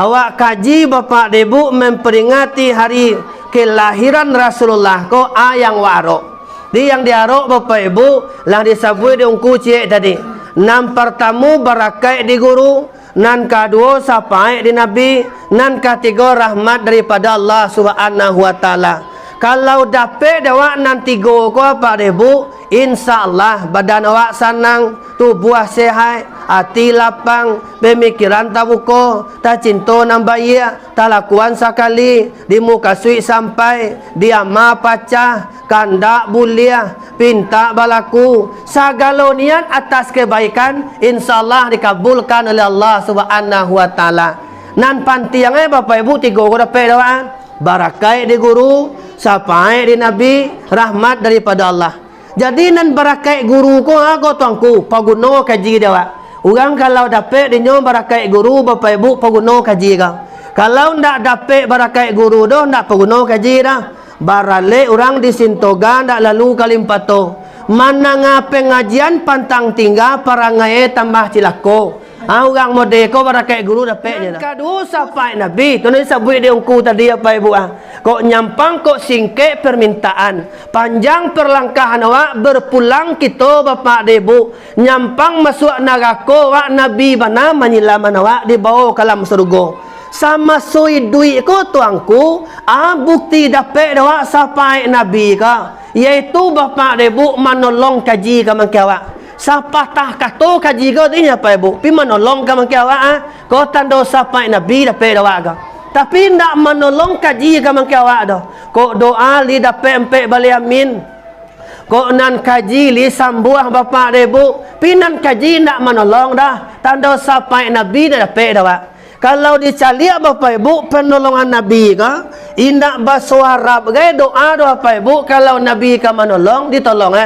Awak kaji bapak ibu memperingati hari kelahiran Rasulullah ko yang warok. Di yang diarok bapak ibu lah disabui di ungku cik tadi. Nan pertama barakai di guru, nan kedua sapai di nabi, nan ketiga rahmat daripada Allah Subhanahu wa taala. Kalau dapat awak nan tiga ko apa ibu, insyaallah badan awak senang, tubuh sehat, hati lapang, pemikiran tabuko, tak cinta nambah ia, tak lakuan sekali, di muka sui sampai, diama pacah, kandak bulia, pinta balaku, segala niat atas kebaikan, insyaallah dikabulkan oleh Allah Subhanahu wa taala. Nan pantiangnya bapak ibu tiga ko dapat awak, barakai di guru, sapai di nabi, rahmat daripada Allah. Jadi nan barakai guru ko aku tuangku paguno kaji dia. Orang kalau dapat dinyo barakai guru bapak ibu paguno kaji kau. Kalau ndak dapat barakai guru doh ndak paguno kaji dah. Barale orang disintoga ndak lalu kalimpato. Mana ngape pengajian pantang tinggal parangai tambah cilako. Orang modeko barakai guru dapatnya. Kedua sampai nabi tu ni sabui dia ungku tadi apa ibu kok nyampang kok singkek permintaan panjang perlangkahan awak berpulang kita bapak ibu nyampang masuk neraka awak nabi mana menyilaman awak dibawa ke dalam surga sama sui duit ko tuangku bukti dapat awak sampai nabi ka yaitu bapak ibu menolong kaji ka mangkawak siapa tah kato kaji kau ini apa ibu pi menolong ka mangkawak ko tando sampai nabi dapat awak ka tapi ndak menolong kaji ka mangkawak dah kok doa li dapat empe bali amin kok nan kaji li sambuah bapak ibu pinan kaji ndak menolong dah tanda sampai nabi dah dapat dah. Kalau dicaliak bapak ibu penolongan nabi ka indak bersuara bagai doa doa bapak ibu kalau nabi ka menolong ditolong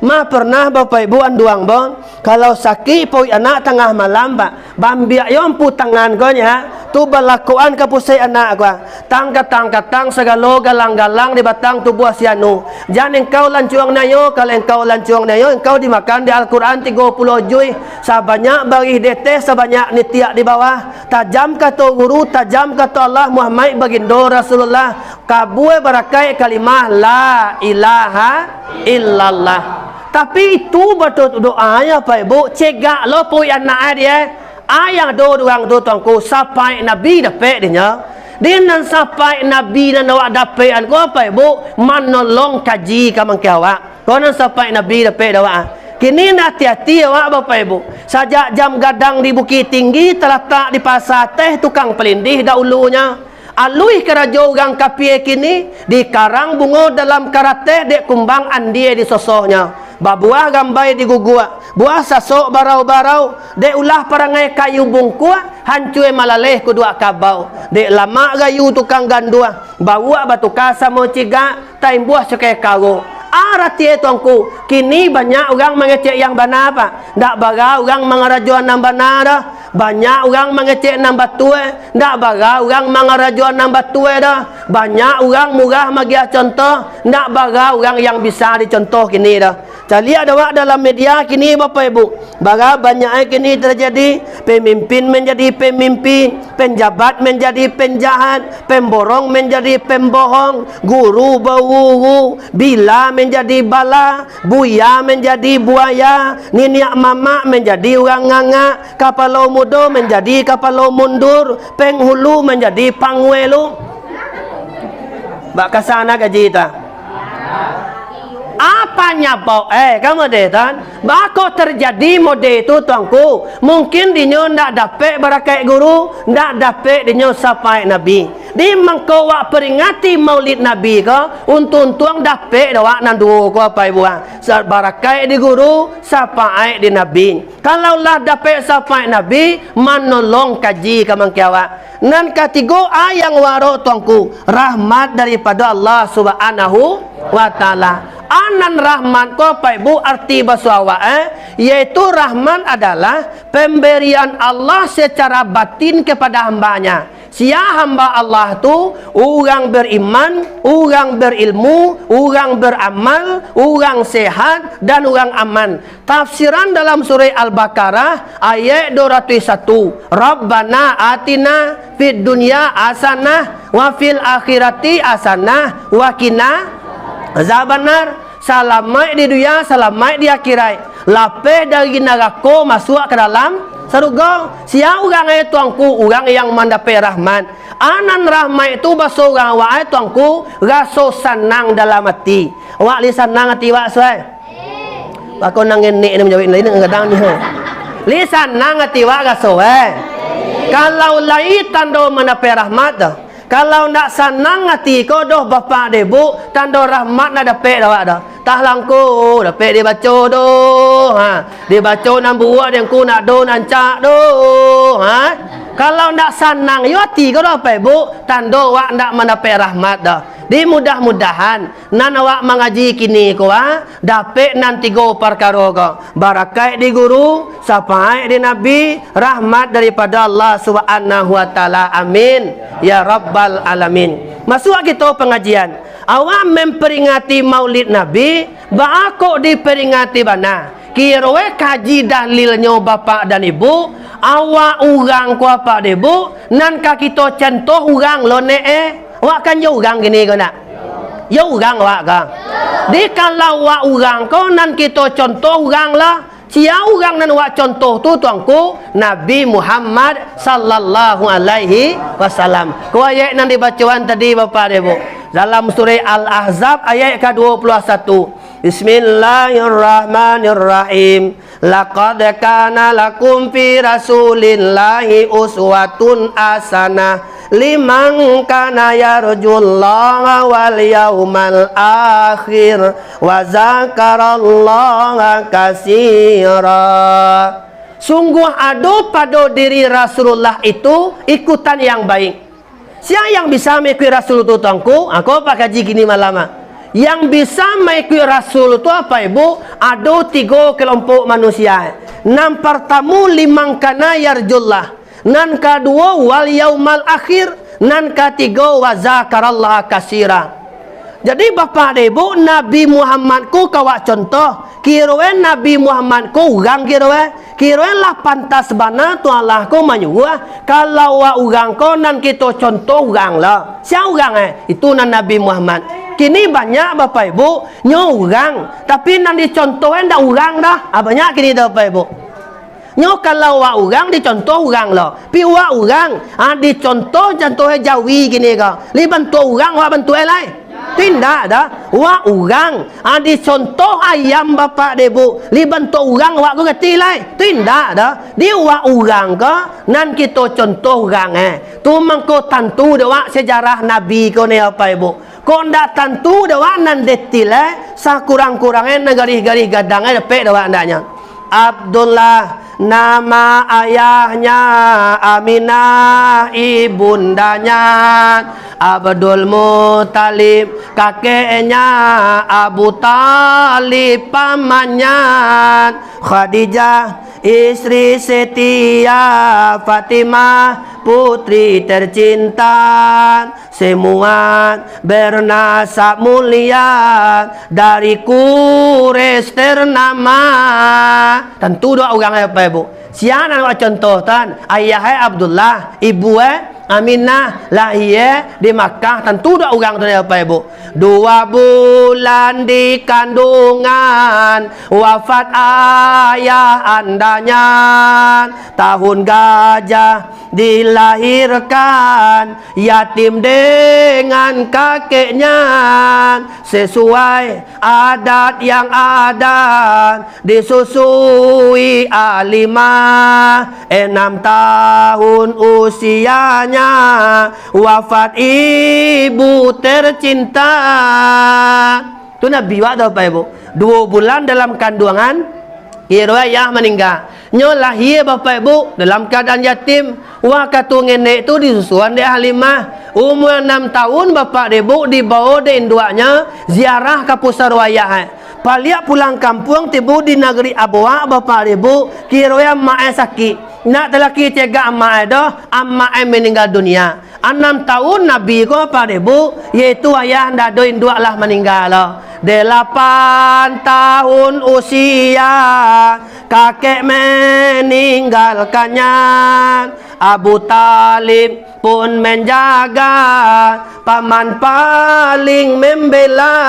Ma pernah bapak ibu anduang bon kalau sakit poi anak tengah malam pak bambiak yon pu tangan ko nya tu balakuan ke pusai anak ko tang segala galang-galang di batang tubuh sianu jangan engkau lancuang nayo kalau engkau lancuang nayo engkau dimakan di Al-Quran 30 juz sebanyak bagi dete sebanyak nitiak di bawah tajam kata guru tajam kata Allah Muhammad baginda Rasulullah kabue barakai kalimah la ilaha illallah. Tapi itu betul doanya Pak Ibu cegak lo pui anak dia ayang do orang do tuangku sampai nabi dapat dia nan sampai nabi dan awak dapat an ko Pak Ibu menolong kaji ka mangkawak ko nan sampai nabi dapat awak kini hati-hati awak Bapak Ibu sajak jam gadang di Bukit Tinggi terletak di pasar teh tukang pelindih dahulunya alui keraja orang kapie kini di karang bunga dalam karate dek kumbang andie di sosohnya babuah gambai di gugua buah sasok barau-barau dek ulah parangai kayu bungkua hancue malaleh kedua kabau dek lama gayu tukang gandua bawa batu kasa mau ciga taim buah cekai kago arati tuangku kini banyak orang mengecek yang benar apa ndak baga orang mengarajuan yang benar dah banyak orang mengecek nambah tua ndak baga orang mengarajuan nambah tua dah banyak orang murah magia contoh ndak baga orang yang bisa dicontoh kini dah cali ada wak dalam media kini Bapak Ibu baga banyak kini terjadi pemimpin menjadi pemimpin penjabat menjadi penjahat pemborong menjadi pembohong guru bau bila menjadi bala buaya menjadi buaya niniak mama menjadi orang nganga kapalo mudo menjadi kapalo mundur penghulu menjadi pangwelu bak kasana gaji ta apanya bau kamu detan bako terjadi mode itu tuangku mungkin dinyo ndak dapat barakai guru ndak dapat dinyo sampai nabi di mengkawak peringati maulid nabi ko untung dapat dawak nandu ko apa ibu barakai di guru sampai di nabi kalaulah dapat sampai nabi menolong kaji kamangkiawa nan ketiga ayang waro tuangku rahmat daripada Allah Subhanahu wa taala anan rahmat ko Pak Ibu arti bahasa awak yaitu rahmat adalah pemberian Allah secara batin kepada hambanya Sia hamba Allah tu orang beriman, orang berilmu, orang beramal, orang sehat dan orang aman. Tafsiran dalam surah Al-Baqarah ayat 201. Rabbana atina fid dunya hasanah wa fil akhirati hasanah wa qina azabannar. Selamat di dunia, selamat di akhirat. Lapeh dari neraka masuk ke dalam surga. Siapa orang itu tuanku, orang yang mendapat rahmat. Anan rahmat itu bahasa orang awak tuanku rasa senang dalam hati. Awak li senang hati awak suai. Aku nang nenek ni menjawab lain kadang ni. Li senang hati awak rasa kalau lai tanda mendapat rahmat dah. Kalau nak senang hati ko doh bapa debu tanda rahmat nak dapat dah dah. Tah langku dapat dia baca doh. Dia baca nan buat dia ku nak do nan cak doh. Kalau nak senang yo hati ko doh apa ibu tanda wak nak mendapat rahmat dah. Di mudah-mudahan nan awak mengaji kini ko dapat nan 3 perkara ko. Barakat di guru, sampai di nabi, rahmat daripada Allah Subhanahu wa taala. Amin ya rabbal alamin. Masuk kita pengajian. Awak memperingati Maulid Nabi, baako diperingati bana. Kira kaji dalilnya bapak dan ibu, awak orang ku apa debu, nan ka kita contoh orang lo Wak kan yo orang gini kau nak? Yo orang wak kan? Di kalau wak orang kau nan kita contoh orang lah. Cia orang nan wak contoh tu tuanku Nabi Muhammad sallallahu alaihi wasallam. Kau ayat nan dibacaan tadi Bapak Ibu. Dalam surah Al-Ahzab ayat ke-21. Bismillahirrahmanirrahim. Laqad kana lakum fi rasulillahi uswatun hasanah liman kana yarjullaha wal yawmal akhir wa zakarallaha katsira. Sungguh ada pada diri Rasulullah itu ikutan yang baik. Siapa yang bisa mengikuti Rasul itu tuanku? Aku pak kaji gini malam. Yang bisa mengikuti Rasul itu apa ibu? Ada 3 kelompok manusia. Yang pertama liman kana yarjullah. Nan kedua wal yaumal akhir, nan ketiga wa zakarallaha katsira. Jadi bapak ibu Nabi Muhammad ku kawak contoh, kirawen Nabi Muhammad ku orang kirawen lah pantas bana tu Allah ku menyuruh kalau wa orang ku nan kita contoh orang lah. Siapa orang itu nan Nabi Muhammad. Kini banyak bapak ibu nyo orang tapi nan dicontohin dah orang dah. Banyak kini dah bapak ibu. Nyo kalau wa orang dicontoh orang lah. Pi wa orang dicontoh Jawi gini ka. Li bantu orang wa bantu lain. Tidak dah. Wa orang dicontoh ayam bapak debu. Li bantu orang wa ku gati lain. Tidak dah. Di wa orang ka nan kita contoh orang Tu mangko tentu dah sejarah nabi ko ni apa ibu. Ko ndak tentu dah nan detil sakurang-kurangnya garis-garis gadang dapat dah andanya. Abdullah nama ayahnya, Aminah ibundanya, Abdul Muttalib kakeknya, Abu Talib pamannya, Khadijah istri setia, Fatimah putri tercinta, semua bernasab mulia dari Quraisy ternama. Tentu dua orang apa ibu? Siapa nak contoh tan? Ayah Abdullah, ibu Aminah lahir di Makkah. Tentu dua orang tu apa ibu? 2 bulan di kandungan wafat ayah andanya. Tahun gajah dilahirkan yatim dengan kakeknya. Sesuai adat yang ada disusui alimah. 6 tahun usianya wafat ibu tercinta. Itu Nabi waktu apa ibu? 2 bulan dalam kandungan ayah meninggal. Nyo lahir bapak ibu dalam keadaan yatim. Wah katu nenek itu disusuan di Halimah. Umur 6 tahun bapak ibu dibawa di induaknya ziarah ke pusat wayah. Paliak pulang kampung tibu di negeri Abwa bapak ibu kira mak sakit. nak telaki cegak amma dah, amma meninggal dunia. 6 tahun Nabi ko apa debu, yaitu ayah dadoin dua lah meninggal lah. 8 tahun usia kakek meninggalkannya. Abu Talib pun menjaga, paman paling membela.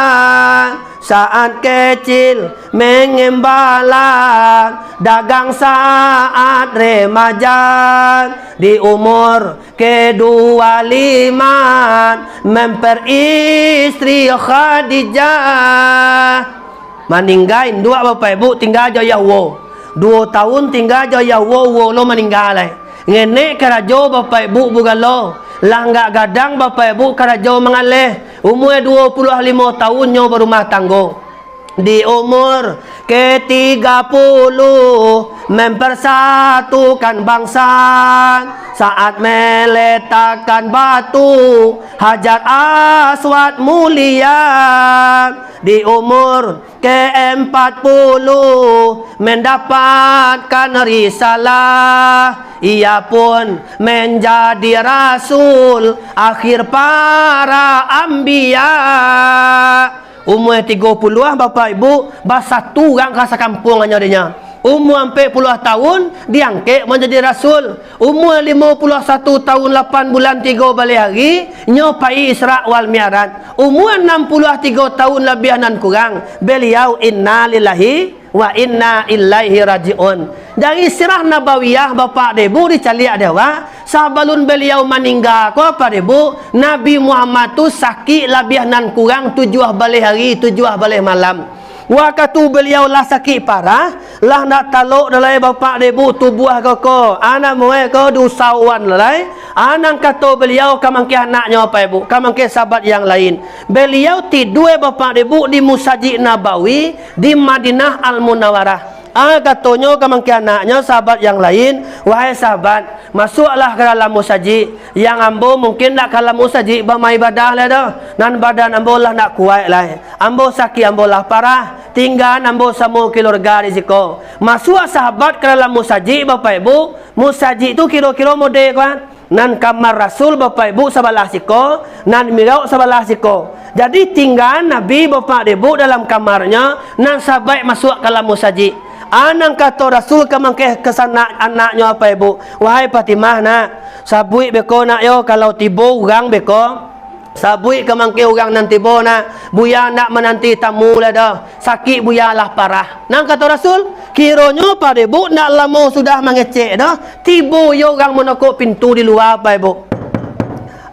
Saat kecil mengembala, dagang saat remaja. Di umur ke-25 memperistri Khadijah. Meninggal dua bapak ibu tinggal jaya wo. 2 tahun tinggal jaya wo lo meninggal. Ngene kerajo bapak ibu bukan lo. Lah enggak gadang bapak ibu kerajo mengalih. Umur 25 tahunnya berumah tangga. Di umur ke-30 mempersatukan bangsa. Saat meletakkan batu Hajar Aswad mulia. Di umur ke-40 mendapatkan risalah. Ia pun menjadi rasul akhir para anbiya. Umur 30 bapak ibu, satu orang rasa kampung hanya dia. Umur 40 tahun diangkat menjadi rasul. Umur 51 tahun 8 bulan 3 balik hari nyopai Isra wal Mi'raj. Umur 63 tahun lebih nan kurang beliau inna lillahi wa inna ilaihi rajiun. Dari sirah nabawiyah bapak debu dicaliak dewa sabalun beliau meninggal ko apa debu Nabi Muhammad tu sakit lebih nan kurang 7 balik hari 7 balik malam. Waktu beliau lah sakit parah, lah nak taluk dalai bapak debu tubuh koko, anak muai ko dusawan dalai, anak kata beliau kamangke anaknya apa ibu, kamangke sahabat yang lain. Beliau tidur bapak debu di Musajid Nabawi di Madinah Al Munawwarah. Katanya kamangke anaknya sahabat yang lain, wahai sahabat, masuklah ke dalam musajid. Yang ambo mungkin nak ke dalam musajid bermain ibadah lah dah. Nan badan ambo lah nak kuat lah. Ambo sakit ambo lah parah. Tinggal ambo sama keluarga di situ. Masuk sahabat ke dalam musajid bapak ibu. Musajid tu kira-kira model kan. Nan kamar Rasul bapak ibu sebelah siku, nan mirau sebelah siku. Jadi tinggal Nabi bapak ibu dalam kamarnya, nan sahabat masuk ke dalam musajid. Anak kata Rasul kemangkeh kesana anaknya apa ibu, wahai Fatimah nak sabui beko nak yo kalau tibo orang beko sabui kemangkeh orang nanti bo nak buya nak menanti tamu lah dah sakit buya lah parah. Nang kata Rasul kiranya pada ibu nak lama sudah mengecek dah tibo yo orang menokok pintu di luar apa ibu.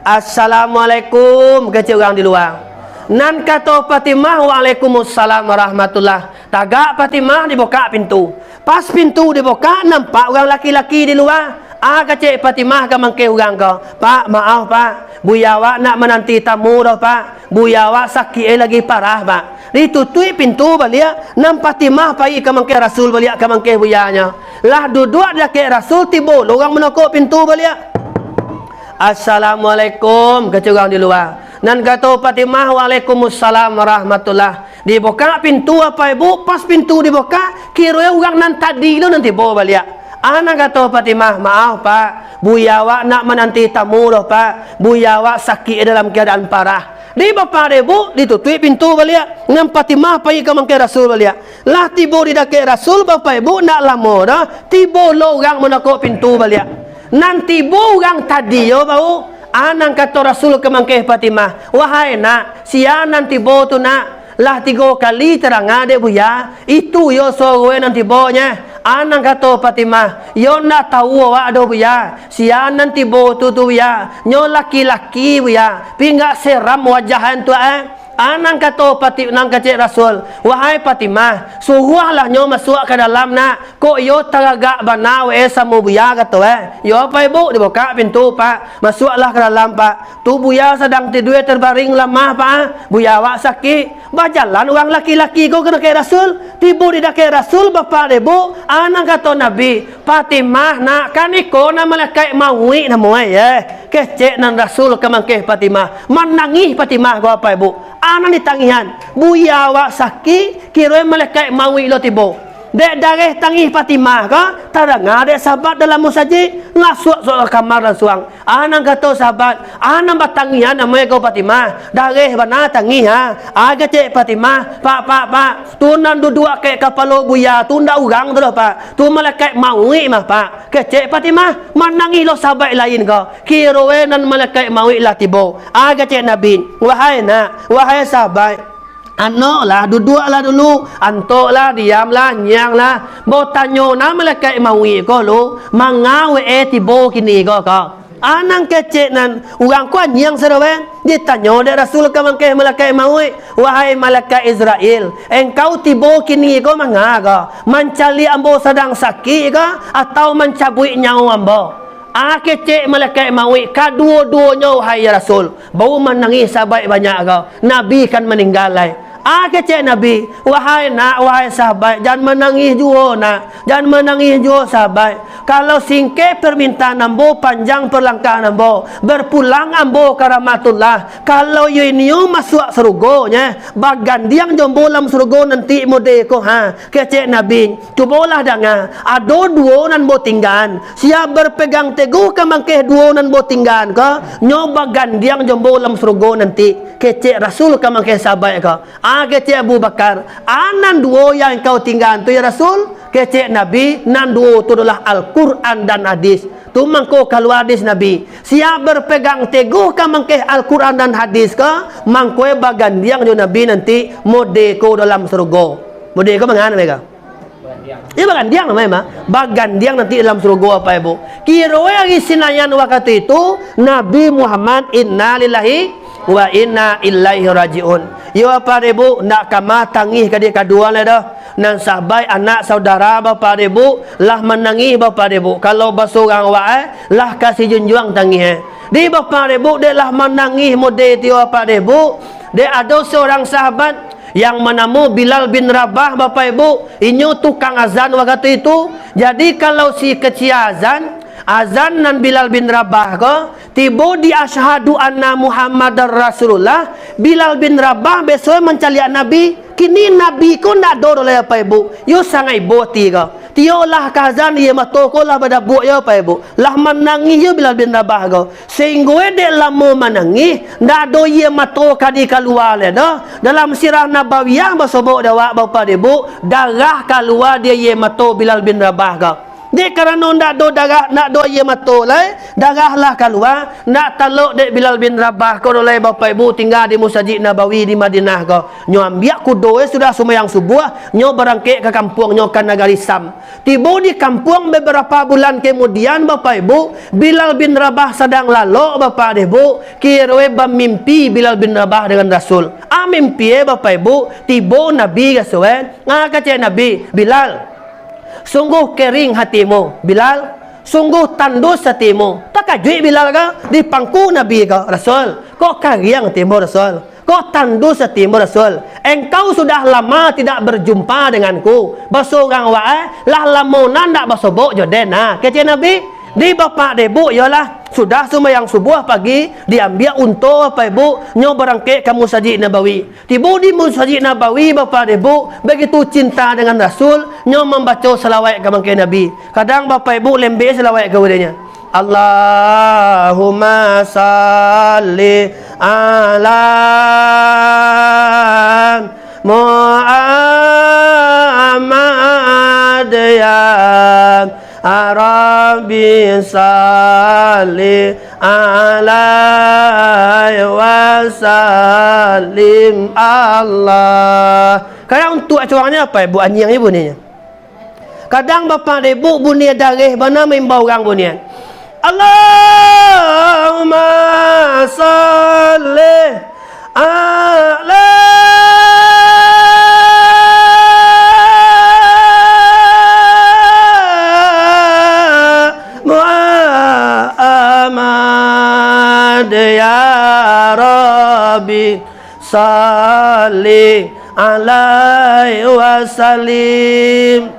Assalamualaikum kecik orang di luar. Nan kata Fatimah waalaikumsalam warahmatullah. Tagak Fatimah dibuka pintu. Pas pintu dibuka nampak orang laki-laki di luar. Kecik Fatimah ke mangke orang kau. Pak maaf pak. Buyawak nak menanti tamu dah pak. Buyawak sakit lagi parah pak. Ditutui pintu balik. Nam Fatimah pergi ke mangke Rasul balik ke mangke buyanya. Lah duduk dekat Rasul tiba. Orang menokok pintu balik. Assalamualaikum kecik orang di luar. Nan kata Fatimah waalaikumsalam warahmatullah. Dibuka pintu apa ibu? Pas pintu dibuka, kira orang nan tadi lo nanti bawa balik. Anak kata Fatimah, maaf pak, buyawak nak menanti tamu dah pak. Buyawak sakit dalam keadaan parah. Di bapak ibu ditutup pintu balik. Dengan Fatimah pergi ke mangke Rasul balik. Lah tiba di dekat Rasul bapak ibu nak lama dah. Tiba lo orang menokok pintu balik. Nanti tiba orang tadi yo bau. Anak kata Rasul ke mangkeh Fatimah, wahai nak, sia nanti bo tu nak, lah 3 kali terang ada buya, itu yo sore nanti bonya. Anak kata Fatimah, yo nak tahu awak ada buya, sia nanti bo tu buya, nyo laki-laki buya, pinggak seram wajahan tu Anak kata Fatimah kecik Rasul, wahai Fatimah, suruhlah nyo masuk ke dalam nak. Kok yo teragak bana sama buya kata Yo apa ibu dibuka pintu pak. Masuklah ke dalam pak. Tu buya sedang tidur terbaring lemah pak. Buya awak sakit. Berjalan orang laki-laki kau kena ke Rasul. Tiba di dekat Rasul bapak ibu. Anak kata Nabi, Fatimah nak kan iko nama malaikat maui nama kecik nan Rasul kemangkeh Fatimah. Menangis Fatimah kau apa ibu? Anak ditangihan, buya awak sakit, kira malaikat mawi lo tibo. Dek dareh tangih Fatimah ka, taranga dek sahabat dalam musajid, ngasuk soal kamar dan suang. Anang kata sahabat, anang batangihan namanya kau Fatimah. Dareh bana tangih ha. Aga cek Fatimah, pak. Tu nan duduk ke kapalo buya, tu ndak urang tu pak. Tu malaikat maui mah pak. Ke cek Fatimah, manangi lo sahabat lain kau. Kirowe nan malaikat maui lah tibo. Aga cek Nabi, wahai nak, wahai sahabat. Anak lah, duduklah dulu. Antok lah, diam lah, nyang lah. Bo tanyo na malaikat maui ko lu. Mangawe tibo kini ko. Anang kecek nan. Orang kuat nyang serawe. Dia tanyo dia Rasul ke mangkeh malaikat maui. Wahai malaikat Israel. Engkau tibo kini ko mangaga. Mencali ambo sedang sakit ke? Atau mencabui nyawa ambo? Kecek malaikat maui. Kedua-duanya wahai ya Rasul. Bau menangis sahabat banyak kau. Nabi kan meninggal. Kecek Nabi, wahai nak, wahai sahabat, jangan menangis juga nak, jangan menangis juga sahabat. Kalau singkir permintaan ambo, panjang perlangkah ambo, berpulang ambo karamatullah. Kalau ini masuk surganya, bagandiang jombo dalam surga nanti mode ko ha. Kecek Nabi, cubalah dengar, ada dua nan bo tinggal. Siap berpegang teguh ke mangkeh dua nan bo tinggal ke, nyoba gandiang jombo dalam surga nanti. Kecek Rasul ke mangkeh sahabat ke. Kecek Abu Bakar, anan dua yang kau tinggal tu ya Rasul. Kecek Nabi, nan dua tu adalah Al-Quran dan hadis. Tu mangko kalau hadis Nabi. Siap berpegang teguh ke mangkeh Al-Quran dan hadis ke, mangko bagandiang jo Nabi nanti mode ko dalam surga. Mode ko mangana mereka? Ya bagandiang namanya mah. Bagandiang nanti dalam surga apa ibu? Kira lagi sinayan waktu itu Nabi Muhammad inna lillahi wa inna ilaihi rajiun. Yo apa ibu nak kama tangih kadi kedua le dah. Nan sahabat anak saudara bapa ibu lah menangis bapa ibu. Kalau basorang wae lah kasih junjung tangih. Di bapa ibu dia lah menangis mode tio apa ibu. Dia ada seorang sahabat yang menamu Bilal bin Rabah bapa ibu. Inyo tukang azan waktu itu. Jadi kalau si kecil azan nan Bilal bin Rabah ko tibo di asyhadu anna Muhammadar Rasulullah. Bilal bin Rabah besok mencari Nabi. Kini Nabi ko nak do oleh apa ibu? Yo sangai boti ko. Tio lah kazan ye matoko lah pada buat yo apa ibu? Lah menangis yo Bilal bin Rabah ko. Sehingga de lamo menangis ndak do ye matoka di keluar le dah. Dalam sirah nabawiyah basobok dawa bapa ibu darah keluar dia ye mato Bilal bin Rabah ko. Dia kerana nak do darah, nak do ia mato lai, darahlah keluar, nak taluk dek Bilal bin Rabah ko oleh bapa ibu tinggal di Masjid Nabawi di Madinah ko. Nyo ambiak kudo sudah sembahyang subuh, nyo berangkat ke kampung nyo ke negari Sam. Tiba di kampung beberapa bulan kemudian bapa ibu, Bilal bin Rabah sedang lalu bapa ibu, kira bermimpi Bilal bin Rabah dengan Rasul. Mimpi bapa ibu, tiba Nabi kasue, kata Nabi, Bilal sungguh kering hatimu Bilal, sungguh tandus hatimu. Tak kajui Bilal ka di pangku Nabi ka Rasul. Kok kering hatimu Rasul? Kok tandus hatimu Rasul? Engkau sudah lama tidak berjumpa denganku. Basorang wae lah lamunan ndak basobok joden ha. Kece Nabi di bapak debu yalah sudah sembahyang subuh pagi diambil untuk apa ibu nyo berangkat ke Masjid Nabawi. Tiba di Masjid Nabawi bapak debu begitu cinta dengan Rasul nyo membaca selawat ke mangke Nabi. Kadang bapak ibu lembe selawat ke wadanya. Allahumma salli ala Muhammad ya Arabi salli alaihi wasallim Allah. Kadang untuk acaranya apa ibu anjing ibu ni? Kadang bapa ibu bunyi darah mana membau orang bunyi. Allahumma salli alaihi ya Rabbi salli alaihi wasallim.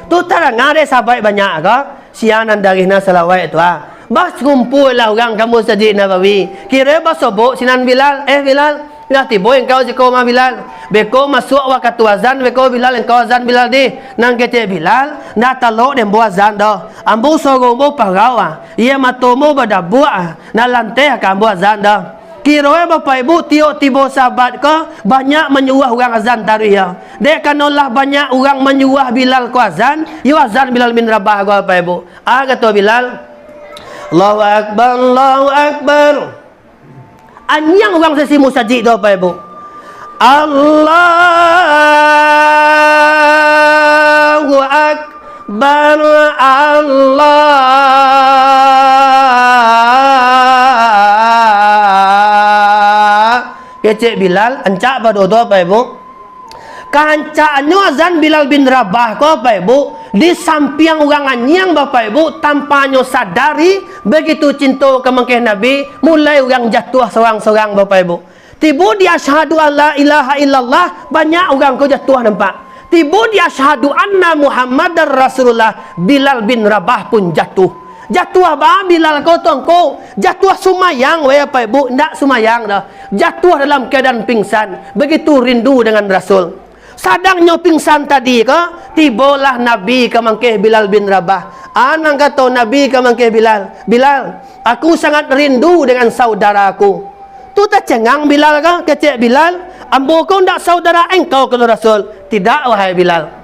Tu tarang ada sahabat banyak ke? Sianan dari na salawat tu ah. Bas kumpul lah orang kamu Masjid Nabawi. Kira bas sobok sinan Bilal, Bilal, Nah tibo engkau jiko ma Bilal. Beko masuk waktu azan beko Bilal engkau azan Bilal di. Nang kece Bilal na talo dem bo azan dah. Ambo sogo bo pagawa. Ia matomo badabu na lantai ka ambo azan dah. Kira Bapak Ibu tiba-tiba sahabat ke banyak menyuah orang azan tadi ya. Dek kanolah banyak orang menyuah Bilal ku azan, yu azan Bilal bin Rabah ku Bapak Ibu. Kata Bilal, Allahu Akbar, Allahu Akbar. Anyang orang sesi musajid tu Bapak Ibu. Allahu Akbar, Kecek Bilal, encak pada tu apa Ibu? Kancaknya azan Bilal bin Rabah kau apa Ibu? Di samping orang anyang Bapak Ibu, tampaknya sadari begitu cinta ke mengkeh Nabi, mulai orang jatuh seorang-seorang Bapak Ibu. Tiba dia syahadu alla ilaha illallah, banyak orang kau jatuh nampak. Tiba dia syahadu anna Muhammadar Rasulullah, Bilal bin Rabah pun jatuh. Jatuh apa Bilal kau tongko? Jatuh sumayang weh apa Ibu? Ndak sumayang dah. Jatuh dalam keadaan pingsan. Begitu rindu dengan Rasul. Sadangnya pingsan tadi ke, tibalah Nabi ke mangkeh Bilal bin Rabah. Anang kata Nabi ke mangkeh Bilal, Bilal, aku sangat rindu dengan saudaraku. Tu tak cengang Bilal ke? Kecek Bilal, ambo kau ndak saudara engkau kata Rasul. Tidak wahai Bilal.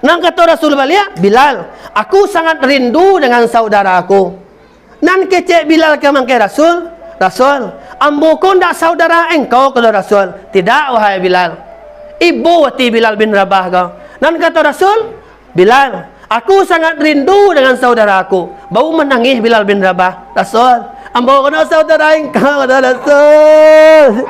Nang kata Rasul balik, Bilal, aku sangat rindu dengan saudaraku. Nan kecek Bilal ke mangkeh Rasul, Rasul, ambo kau ndak saudara engkau kata Rasul. Tidak wahai Bilal. Ibu wati Bilal bin Rabah kau. Nan kata Rasul, Bilal, aku sangat rindu dengan saudaraku. Bau menangis Bilal bin Rabah. Rasul, ambo kau ndak saudara engkau kata Rasul.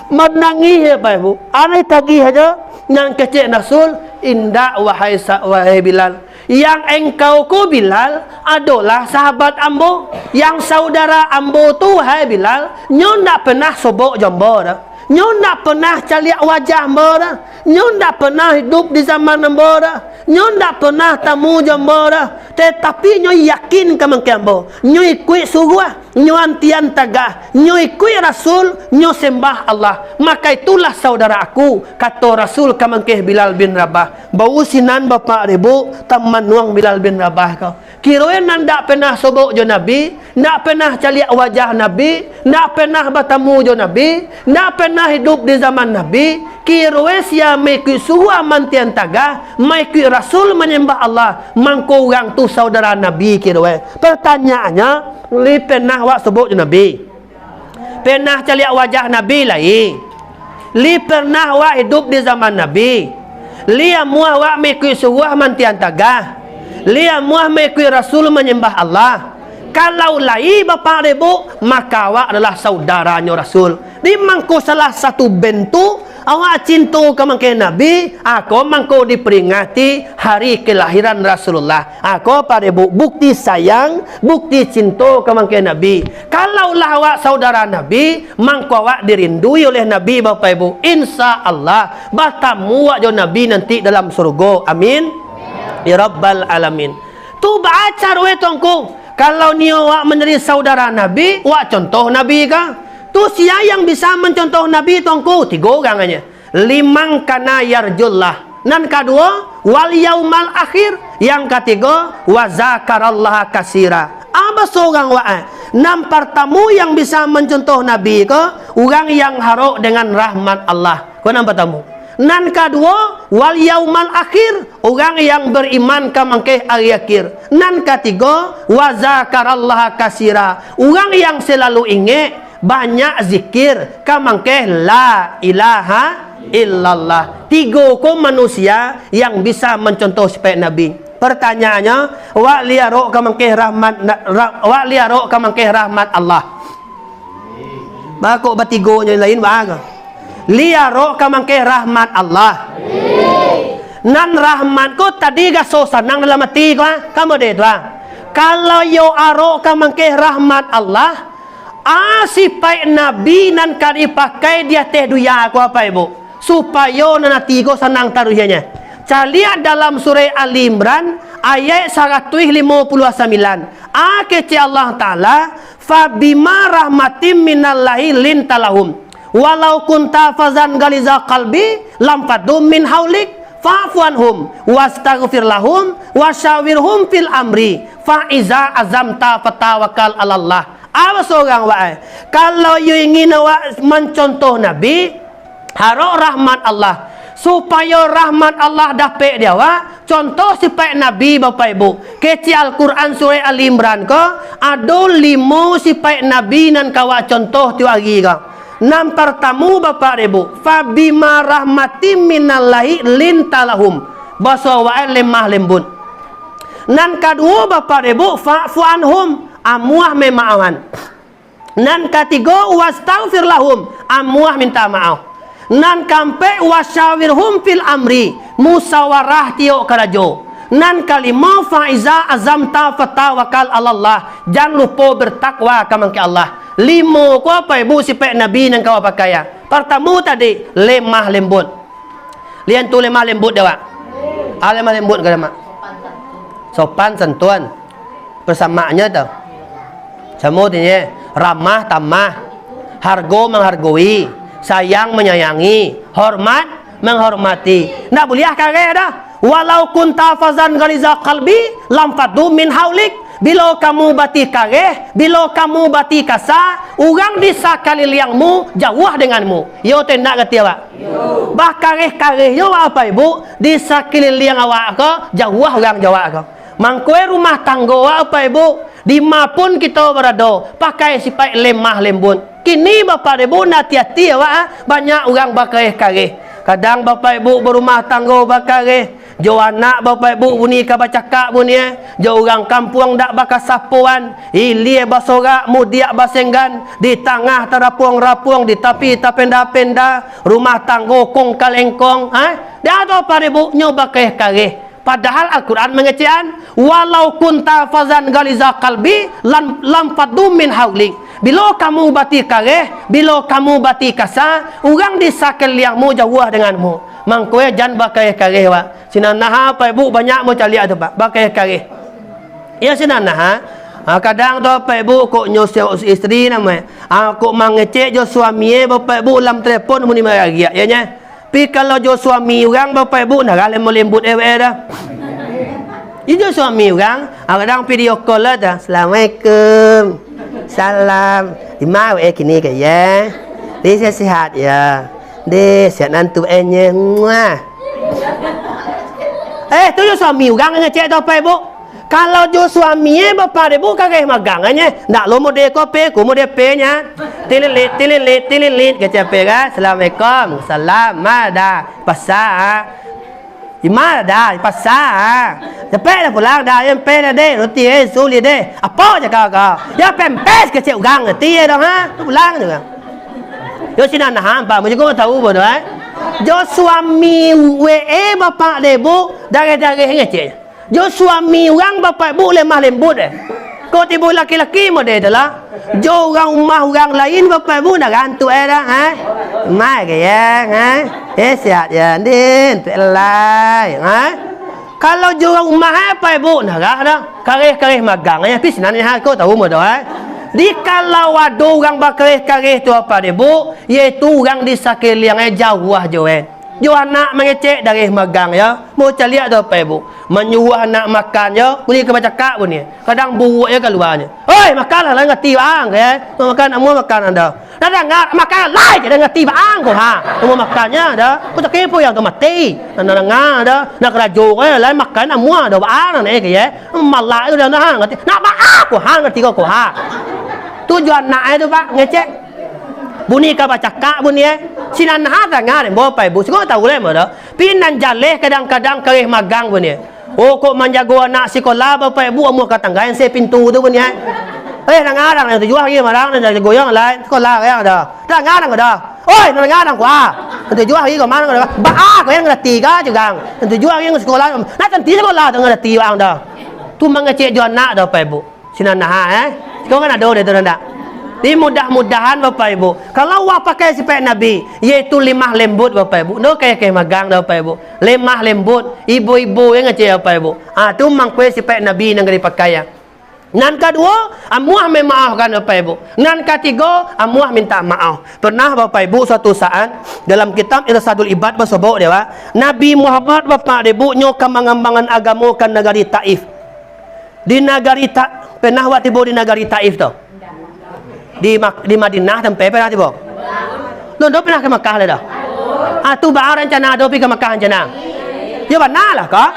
Menangis ya Pak Ibu. Aneh tagih aja. Nang kecek Rasul, indak wahai Bilal. Yang engkau ku Bilal adalah sahabat ambo. Yang saudara ambo tu wahai Bilal, nyo ndak pernah sobok jombo dah. Nyo ndak pernah caliak wajah ambo dah. Nyo ndak pernah hidup di zaman ambo dah. Nyo ndak pernah tamu jombo dah. Tetapi nyo yakin ke mangke ambo. Nyo ikut suruh, nyo antian tagah, nyo ikut Rasul, nyo sembah Allah. Maka itulah saudara aku, kata Rasul ke mangke Bilal bin Rabah. Bau sinan bapak ribu taman nuang Bilal bin Rabah kau. Kirain ndak pernah sobok jo Nabi, ndak pernah caliak wajah Nabi, ndak pernah bertemu jo Nabi, ndak pernah hidup di zaman Nabi. Kirain sia mekui suhu amantian tagah, mekui Rasul menyembah Allah. Mangko orang tu saudara Nabi kirain. Pertanyaannya, li pernah wak sobok jo Nabi? Pernah caliak wajah Nabi lain? Li pernah wak hidup di zaman Nabi? Li amuah wak mekui suhu amantian tagah? Lihat muah mekui Rasul menyembah Allah. Kalau lai bapak ibu, maka awak adalah saudaranya Rasul. Di mangko salah satu bentuk awak cinta ke mangke Nabi, aku mangko diperingati hari kelahiran Rasulullah. Aku pada ibu bukti sayang, bukti cinta ke mangke Nabi. Kalau lah awak saudara Nabi, mangko awak dirindui oleh Nabi bapak ibu. Insya Allah bertemu awak jo Nabi nanti dalam surga. Amin. Ya Rabbal Alamin. Tu baca we tongku. Kalau ni awak menjadi saudara Nabi, awak contoh Nabi kah? Tu siapa yang bisa mencontoh Nabi tongku? 3 orang aja. Limang kana yarjullah. Nan kedua, wal yaumal akhir. Yang ketiga, wa zakarallaha kasira. Apa seorang wa'a? 6 pertama yang bisa mencontoh Nabi ke? Orang yang harok dengan rahmat Allah. Kau nampak tamu? Nan kedua, wal yaumal akhir, orang yang beriman ke mangkeh hari akhir. Nan ketiga, wa zakarallaha kasira, orang yang selalu ingat banyak zikir ke mangkeh la ilaha illallah. 3 ko manusia yang bisa mencontoh seperti Nabi. Pertanyaannya, wa liarok ke mangkeh rahmat Allah. Bakok batigonya lain baga. Liaro kamangke rahmat Allah. Nan rahmat ko tadi ga so sanang dalam hati ko kamu deh tuan. Kalau yo aro kamangke rahmat Allah, asipai Nabi nan kari pakai dia teh duya ko apa ibu? Supaya nanti ko senang taruhnya. Caliat dalam surah Ali Imran ayat 159. Kece Allah Taala, fa bima rahmatim minallahi lintalahum. walau kunta fazan galiza qalbi lam faddu min haulik fa'fu anhum wastaghfir lahum wasyawirhum fil amri fa iza azamta fatawakkal 'alallah. Apa seorang wae? Kalau you ingin mencontoh Nabi, harap rahmat Allah. Supaya rahmat Allah dapat dia wa, contoh sifat Nabi Bapak Ibu. Kecil Al-Quran surah Al-Imran ko, ada 5 sifat Nabi nan kawa contoh tu lagi ko. Nam pertama Bapak Ibu, fa bima rahmatim minallahi lintalahum. Bahasa wae lemah lembut. Nan kedua Bapak Ibu, fa'fu anhum, amuah memaafkan. Nan ketiga wastaghfir lahum, amuah minta maaf. Nan kampe wasyawirhum fil amri, musawarah tiok karajo. Nan kalima faiza azamta fatawakal 'alallah, jangan lupa bertakwa kepada Allah. 5 ko apa Ibu sifat Nabi nan kau pakai ya. Pertama tadi lemah lembut. Lian tu lemah lembut dah. Lemah lembut ke mak? Sopan santun. Persamaannya tau. Semua ini ramah tamah, hargo menghargai, sayang menyayangi, hormat menghormati. Nak boleh kagak dah. Walau kunta fazan ghaliza qalbi lam faddu min haulik. Bila kamu bati kageh, bila kamu bati kasa, orang di sakaliliangmu jauh denganmu. Yo tendak kata awak. Bah kageh yo apa Ibu? Di sakaliling awak ko jauh orang Jawa ko. Mangkue rumah tangga apa Ibu? Di pun kita berada, pakai sifat lemah lembut. Kini Bapak Ibu hati-hati awak, banyak orang bakare-kare. Kadang Bapak Ibu berumah tangga bakare, jo anak Bapak Ibu bunyi ka bacakak bunyi, jo orang kampung dak bakal sapuan, ilie basorak mudiak basenggan, di tengah terapung-rapung, di tapi tapenda-penda, rumah tangga kong kalengkong, dia ada Bapak Ibu nyoba kare-kare. Padahal Al-Quran mengecekan, walau kunta fazan galiza qalbi lam faddu min haulik. Bila kamu bati kareh, bila kamu bati kasa, orang di sakaliangmu jauh denganmu. Mangkue jangan bakai kareh wa. Sinanah apa Ibu banyak mau cari tu Pak, bakai kareh. Ya sinanah. Kadang tu Bapak Ibu kok nyusul isteri nama. Kok mangecek jo suami Bapak Ibu dalam telefon muni maragia ya nya. Tapi kalau jo suami orang Bapak Ibu nak lembut dah. Itu suami orang, kadang video call dah. Assalamualaikum. Salam. Di mana kini ke ya? Dia sehat ya. Dia sihat nantu enya. Tu jo suami orang ngecek tu Bapak Ibu. Kalau jo suami Bapak Ibu kagak magangannya, ndak lo mode kopi, ku mode pe-nya. Tililit kecek pe kan. Assalamualaikum. Salam. Mada pasar. Di mana dah pasar. Cepet dah pulang dah, yang pe dah deh, roti sulit deh. Apa je kau? Ya pempes kecek gang roti dah pulang juga. Yo sinan nah apa, mo juga tahu bodoh Jo suami Bapak Ibu dari ngecek. Jo suami orang Bapak Ibu lemah lembut Kau tiba laki-laki model itulah. Jo orang rumah orang lain Bapak Ibu nak gantu dah mai ke ya sihat ya din pelai kalau jo orang rumah Bapak Ibu nak dah kareh magang tapi sebenarnya kau tahu modoh di kalau ada orang bakareh tu apa Ibu iaitu orang di sakaliang jauh jo jo anak mengecek dari magang ya mau cari ada apa Ibu menyuruh anak makan ya bunyi ke bacakak bunyi kadang buruk ya keluarnya oi makan lah ngerti bang ya mau makan semua makan anda dah dengar makan lain dia ngerti bang kau semua makannya dah kau tak kepo yang tu mati anda dengar dah nak rajo lain makan semua dah bang ni ya malah itu dah ngerti nak bang kau ngerti kau tujuan nak itu pak ngecek bunyi ka bacakak bunyi sinan dengar Bapak Ibu semua tahu lah moda pinan jaleh kadang-kadang kareh magang bunyi kok menjaga anak sekolah Bapak Ibu amu katanggain se pintu tu bunyi dengar tu jual lagi marang dan goyang lain sekolah yang ada dengar dah oi dengar kuah tu jual lagi ke mana dah kau yang ngerti ka juga tu jual lagi sekolah nak tentu sekolah tu ngerti bang dah tu mengecek jual anak dah Bapak Ibu sinan kau kan ada tu ndak. Jadi mudah-mudahan Bapak Ibu, kalau awak pakai sifat Nabi, yaitu lemah lembut Bapak Ibu, no kayak magang Bapak Ibu, lemah lembut, ibu-ibu yang ngecek Bapak Ibu. Tu mangkue sifat Nabi yang dipakai ya. Nan kedua, amuah memaafkan Bapak Ibu. Nan ketiga, amuah minta maaf. Pernah Bapak Ibu suatu saat dalam kitab Irsadul Ibad bersobok dia, Nabi Muhammad Bapak Ibu nyo kemangambangan agama kan negari Taif. Di negari pernah waktu tiba di negari Taif tu. Di Madinah tempat pernah tiba. Lo pernah ke Makkah le dah. Tu bah rencana do pi ke Makkah rencana. Yo benar lah kak.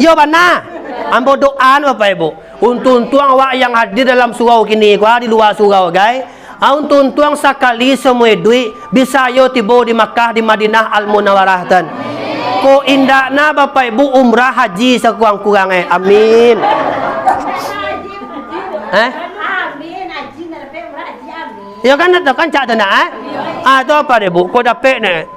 Yo benar. Ambo doa Bapak Ibu. Untung-untung awak yang hadir dalam surau kini gua di luar surau guys. Untung-untung sekali semua duit bisa yo tiba di Makkah di Madinah Al Munawwarah tan. Ko indahna Bapak Ibu umrah haji sekurang-kurangnya. Amin. Ya kan cak tanah tu apa deh Bu? Ko dapat ne.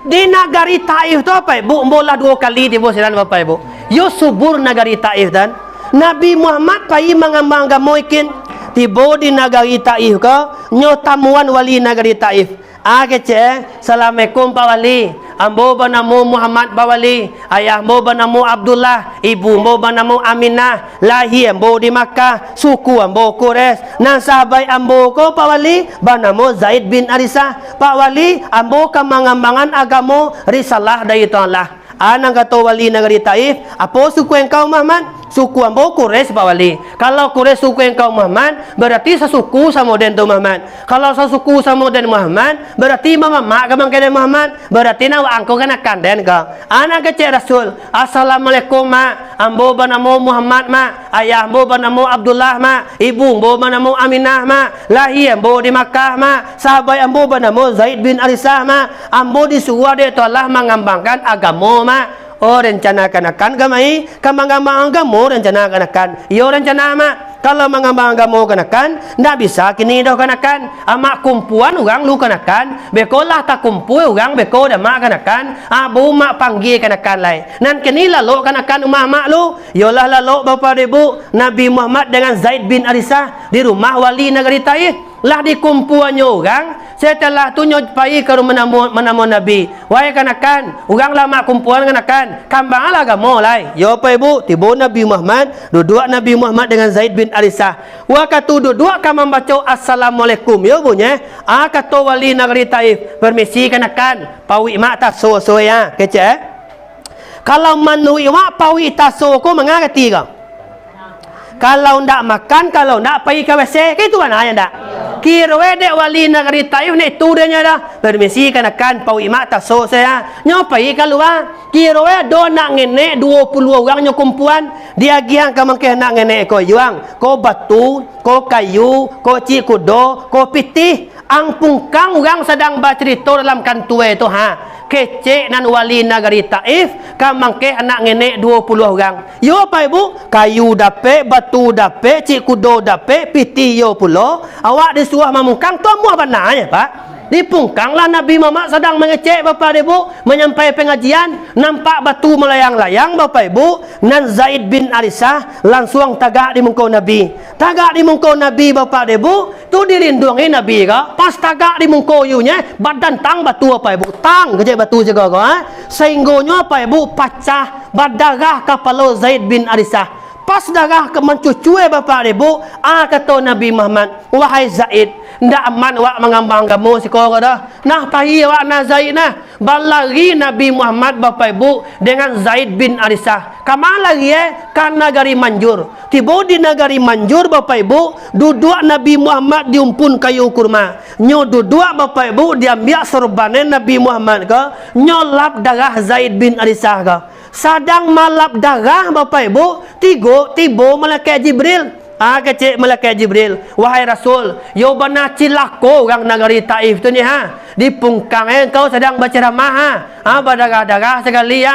Di negari Taif tu apa Ibu? Bola 2 kali tiba silan Bapak Ibu. Yo subur negari Taif dan Nabi Muhammad pai mangambang gamoikin tiba di negari Taif ke nyo tamuan wali negeri Taif. Kece, Assalamualaikum Pak Wali. Ambo bernama Muhammad Pak Wali. Ayah ambo bernama Abdullah. Ibu ambo bernama Aminah. Lahir ambo di Makkah. Suku ambo Quraisy. Nan sahabat ambo ko Pak Wali bernama Zaid bin Arisah. Pak Wali ambo kemangambangan agama risalah dari Allah. Anang kata wali negeri Taif, apa suku engkau Muhammad? Suku ambo Quraisy Pak Wali. Kalau Quraisy suku engkau Muhammad, berarti sesuku sama den tu Muhammad. Kalau sesuku sama den Muhammad, berarti mama mak kamang kene Muhammad, berarti nawa angko kan akan den kau. Anak kecil Rasul, Assalamualaikum mak. Ambo bernama Muhammad mak. Ayah ambo bernama Abdullah mak. Ibu ambo bernama Aminah mak. Lahir ambo di Makkah mak. Sahabat ambo bernama Zaid bin Arisah mak. Ambo disuruh dia tu Allah mengembangkan agama mak. Oh rencanakan akan gamai kemangambang agama rencanakan akan yo rencana mak kalau mengambang agama kanakan ndak bisa kini dah kanakan amak kumpuan orang lu kanakan bekolah tak kumpul orang beko dah mak kanakan abu mak panggil kanakan lai nan kini lalu kanakan rumah mak lu yolah lalu Bapak Ibu Nabi Muhammad dengan Zaid bin Arisah di rumah wali negeri Taif lah dikumpulannya orang setelah tu nyopai ke rumah menamu Nabi wahai kanakan orang lama kumpulan kanakan kambang lah agama lai yo Bapak Ibu tiba Nabi Muhammad duduk Nabi Muhammad dengan Zaid bin Arisah waktu duduk kami membaca Assalamualaikum yo bunyi kata wali negeri Taif permisi kanakan pawi mak tak so ya kece kalau manui mak pawi tak so ko mengerti kau kalau ndak makan kalau ndak pergi ke WC itu mana ya ndak kira dek wali negeri Taif ni tu dia dah permisi kanakan pau imak tak so saya nyopai keluar kira do nak ngenek 20 orang nyo kumpulan dia giang kamang ke nak ngenek ko yuang ko batu ko kayu ko cikudo ko pitih ang pungkang orang sedang bercerita dalam kantue tu kecek nan wali negeri Taif kamang ke anak ngenek 20 orang yo Pak Ibu kayu dape batu dape cikudo dape pitih yo pulo awak disuruh memungkang tu muah benarnya Pak dipungkanglah Nabi Muhammad sedang mengecek Bapak Ibu menyampai pengajian nampak batu melayang-layang Bapak Ibu nan Zaid bin Arisah langsung tagak di muka Nabi Bapak Ibu tu dilindungi Nabi ka pas tagak di muka yunya badan tang batu Bapak Ibu tang kecek batu juga ko sehinggonya Bapak Ibu pecah berdarah kepala Zaid bin Arisah pas darah mencucui Bapak Ibu kata Nabi Muhammad wahai Zaid ndak aman wak mengambang kamu si kau dah nah pahi wak na Zaid nah balari Nabi Muhammad Bapak Ibu dengan Zaid bin Arisah kamal lagi kan negari Manjur tiba di negari Manjur Bapak Ibu duduk Nabi Muhammad diumpun kayu kurma nyo duduk Bapak Ibu diambil sorbanen Nabi Muhammad ke nyolap darah Zaid bin Arisah ke sadang malap darah Bapak Ibu tiba malaikat Jibril kecik malaikat Jibril wahai Rasul yo benar cilako orang negeri Taif tu ni dipungkang kau sedang berceramah berdarah-darah sekali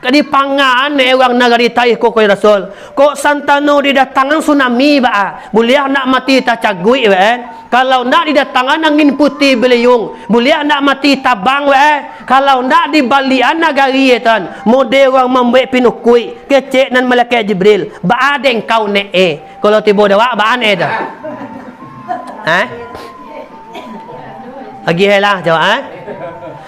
di pangan orang negeri Taif kok Rasul kok santano didatangan tsunami boleh nak mati tak cagui kalau nak didatangan angin putih beliung boleh nak mati tabang kalau nak di balian negari tan model orang membuat pinukui kecik nan malaikat Jibril adeng kau kalau tiba dah baan dah lagi helah jawab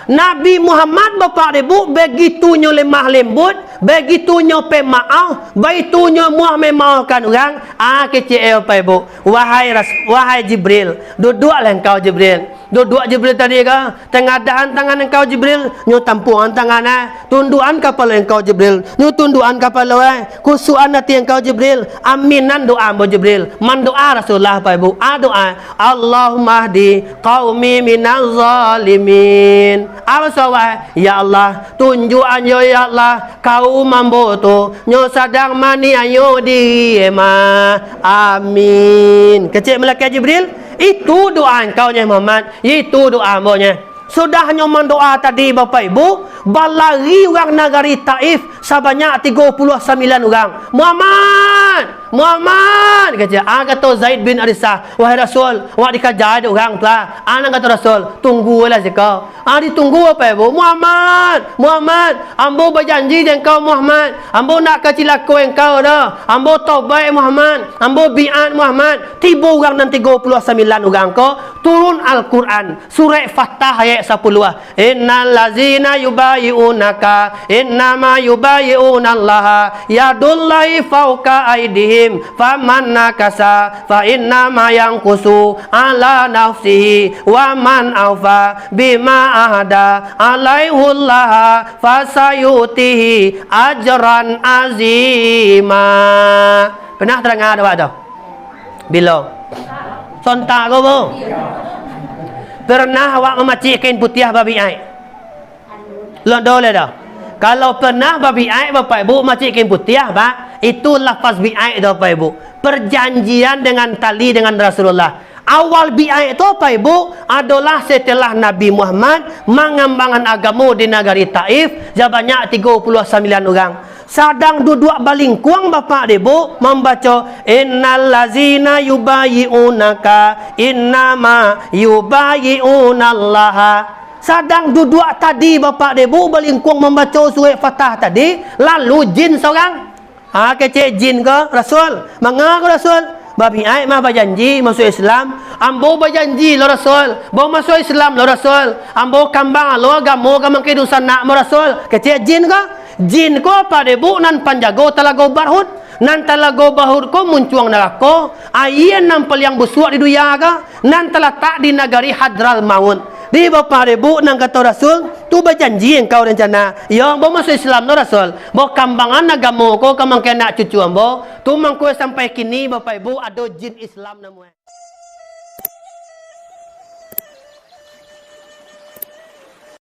Nabi Muhammad Bapak Ibu begitunya lemah lembut begitunya pe maaf, begitunya muah memaafkan orang. Kecil Bapak Ibu, wahai Jibril, duduklah engkau Jibril. Duduk Jibril tadi ke, tengadahan tangan engkau Jibril, nyu tampuan tangannya, tunduan kepala engkau Jibril, nyu tunduan kepala, kusuan hati engkau Jibril, aminan doa Mbak Jibril, man doa Rasulullah Bapak Ibu, doa, Allahumma hdi qaumi minaz zalimin. Apa ya Allah, tunjuk anjo ya Allah, kaum mambo tu, nyo sadang mani ayo di ma, amin. Kecil malaikat Jibril. Itu doa engkau Muhammad. Itu doa mboknya. Sudah nyoman doa tadi Bapak Ibu, balari orang negari Taif sebanyak 39 orang. Muhammad kata kata Zaid bin Arisah, wahai Rasul, wak dikajai orang telah. Anak kata Rasul, tunggulah sekau. Ditunggu apa Ibu? Muhammad, ambo berjanji dengan kau Muhammad. Ambo nak kecilaku engkau dah. Ambo taubat Muhammad. Ambo bi'at Muhammad. Tiba orang dan 39 orang kau turun Al-Quran surah Fatah ayat 10. Innal lazina yubayi'unaka innama yubayi'una Allah yadullahi fauqa aydihim faman nakasa fa innama yanqusu ala nafsihi wa man aufa bima ahada alaihullah fasayutihi ajran azima. Pernah terdengar ada tak? Bila? Sontak kau bu? Pernah awak memacik kain putih babi air? Londol dah. Kalau pernah babi air Bapak Ibu macik kain putih Pak, itu lafaz bi'ai dah Bapak Ibu. Perjanjian dengan tali dengan Rasulullah. Awal bi'ai itu Bapak Ibu adalah setelah Nabi Muhammad mengembangkan agama di negeri Taif, banyak 39 orang. Sadang duduk balingkuang Bapak Ibu membaca innal lazina yubayi'unaka innama yubayi'unallaha. Sadang duduk tadi Bapak Ibu balingkuang membaca surah Fatah tadi, lalu jin seorang. Kecil jin ke Rasul? Mangga ke Rasul? Babi ai mah berjanji masuk Islam. Ambo berjanji lo Rasul. Bawa masuk Islam lo Rasul. Ambo kambang lo agama kamang kedusan nak mo Rasul. Kecil jin ke? Jin ko apa debu nan panjago talago barhut. Nan talago barhut ko muncuang neraka. Ayen nampel yang busuak di dunia ka. Nan terletak di negeri Hadral Maut. Di Bapak Ibu nang kata Rasul, tu berjanji engkau rencana. Yang bawa masuk Islam no Rasul. Bawa kambangan agama ko kamang kena cucu ambo. Tu mangko sampai kini Bapak Ibu ada jin Islam namu.